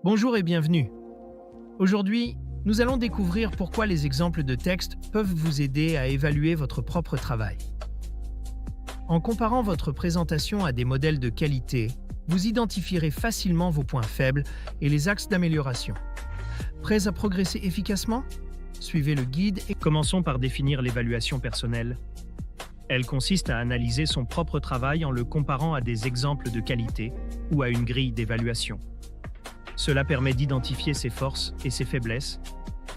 Bonjour et bienvenue. Aujourd'hui, nous allons découvrir pourquoi les exemples de texte peuvent vous aider à évaluer votre propre travail. En comparant votre présentation à des modèles de qualité, vous identifierez facilement vos points faibles et les axes d'amélioration. Prêts à progresser efficacement? Suivez le guide et commençons par définir l'évaluation personnelle. Elle consiste à analyser son propre travail en le comparant à des exemples de qualité ou à une grille d'évaluation. Cela permet d'identifier ses forces et ses faiblesses,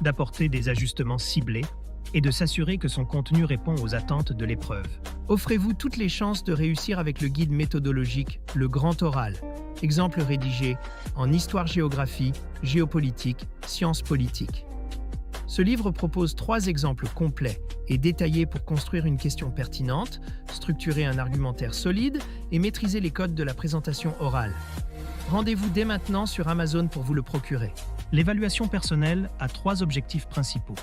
d'apporter des ajustements ciblés et de s'assurer que son contenu répond aux attentes de l'épreuve. Offrez-vous toutes les chances de réussir avec le guide méthodologique Le Grand Oral, exemple rédigé en histoire-géographie, géopolitique, sciences politiques. Ce livre propose 3 exemples complets et détaillés pour construire une question pertinente, structurer un argumentaire solide et maîtriser les codes de la présentation orale. Rendez-vous dès maintenant sur Amazon pour vous le procurer. L'évaluation personnelle a 3 objectifs principaux.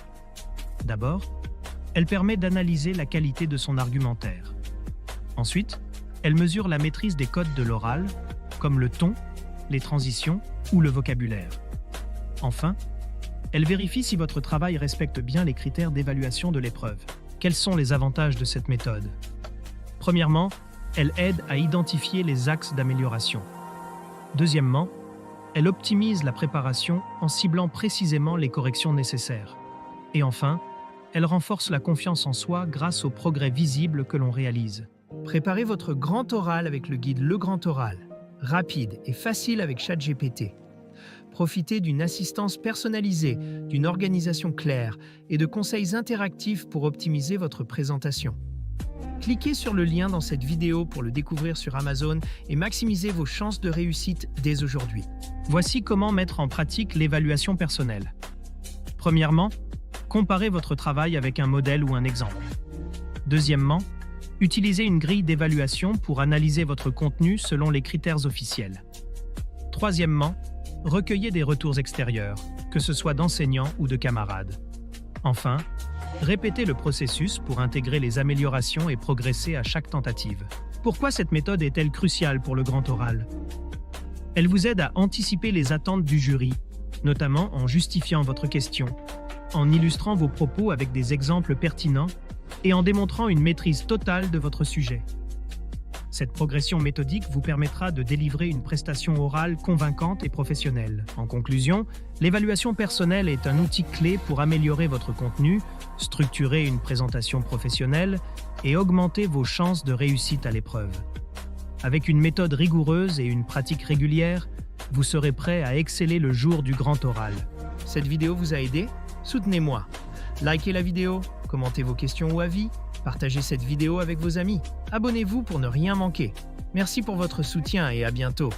D'abord, elle permet d'analyser la qualité de son argumentaire. Ensuite, elle mesure la maîtrise des codes de l'oral, comme le ton, les transitions ou le vocabulaire. Enfin, elle vérifie si votre travail respecte bien les critères d'évaluation de l'épreuve. Quels sont les avantages de cette méthode? Premièrement, elle aide à identifier les axes d'amélioration. Deuxièmement, elle optimise la préparation en ciblant précisément les corrections nécessaires. Et enfin, elle renforce la confiance en soi grâce aux progrès visibles que l'on réalise. Préparez votre grand oral avec le guide Le Grand Oral, rapide et facile avec ChatGPT. Profitez d'une assistance personnalisée, d'une organisation claire et de conseils interactifs pour optimiser votre présentation. Cliquez sur le lien dans cette vidéo pour le découvrir sur Amazon et maximiser vos chances de réussite dès aujourd'hui. Voici comment mettre en pratique l'évaluation personnelle. Premièrement, comparez votre travail avec un modèle ou un exemple. Deuxièmement, utilisez une grille d'évaluation pour analyser votre contenu selon les critères officiels. Troisièmement, recueillez des retours extérieurs, que ce soit d'enseignants ou de camarades. Enfin, répétez le processus pour intégrer les améliorations et progresser à chaque tentative. Pourquoi cette méthode est-elle cruciale pour le grand oral? Elle vous aide à anticiper les attentes du jury, notamment en justifiant votre question, en illustrant vos propos avec des exemples pertinents et en démontrant une maîtrise totale de votre sujet. Cette progression méthodique vous permettra de délivrer une prestation orale convaincante et professionnelle. En conclusion, l'évaluation personnelle est un outil clé pour améliorer votre contenu, structurer une présentation professionnelle et augmenter vos chances de réussite à l'épreuve. Avec une méthode rigoureuse et une pratique régulière, vous serez prêt à exceller le jour du grand oral. Cette vidéo vous a aidé? Soutenez-moi. Likez la vidéo, commentez vos questions ou avis, partagez cette vidéo avec vos amis. Abonnez-vous pour ne rien manquer. Merci pour votre soutien et à bientôt.